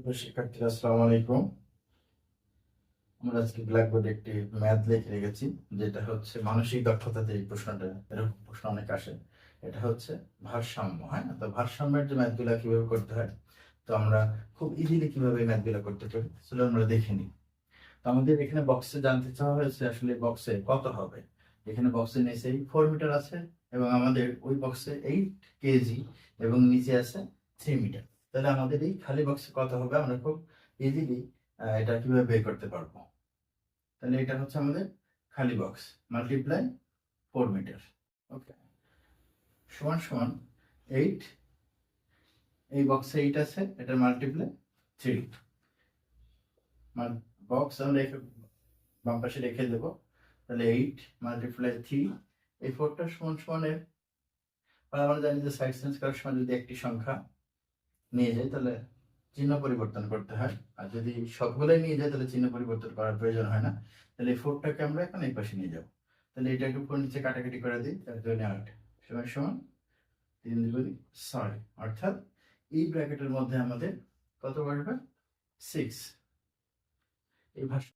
প্রিয় শিক্ষার্থীরা, আসসালামু আলাইকুম। আমরা আজকে ব্ল্যাকবোর্ডে একটি ম্যাথ লিখে রেখেছি, যেটা হচ্ছে মানসিক দক্ষতাতে এই প্রশ্নটা, এরকম প্রশ্ন অনেক আসে। এটা হচ্ছে ভারসাম্য, হ্যাঁ। তো ভারসাম্যের যে ম্যাথগুলা কিভাবে করতে হয়, তো আমরা খুব ইজিলি কিভাবে ম্যাথগুলা করতে পারি সেটা আমরা দেখে নিই। তো আমাদের এখানে বক্সে জানতে চাওয়া হয়েছে আসলে বক্সে কত হবে। এখানে বক্সের নিচে 4 মিটার আছে এবং আমাদের ওই বক্সে 8 কেজি এবং নিচে আছে 3 মিটার। তাহলে আমাদের এই খালি বক্সে কত হবে আমরা খুব ইজিলি এটা কিভাবে বের করতে পারবো। তাহলে এটা হচ্ছে আমাদের খালি বক্স মাল্টিপ্লাই 4 মিটার, ওকে, সমান সমান 8, এই বক্সে 8 আছে, এটা মাল্টিপ্লাই 3। বক্স আমরা বাম পাশে রেখে দেবো। তাহলে 8 মাল্টিপ্লাই 3, এই 4টা সমান সমানের, আমরা জানি যে সাইড চেঞ্জ করার সময় যদি একটি সংখ্যা নিয়ে যায় তাহলে চিহ্ন পরিবর্তন করতে হয়, আর যদি সবগুলোই নিয়ে যায় তাহলে চিহ্ন পরিবর্তন করার প্রয়োজন হয় না। তাহলে এই 4টাকে আমরা এখন এই পাশে নিয়ে যাবো। তাহলে এটা একটু উপর নিচে কাটাকাটি করে দিই, তার জন্য 8 সমান সমান 3 দুগুণে 6, অর্থাৎ এই ব্র্যাকেটের মধ্যে আমাদের কত বসবে 6। এই ভাষা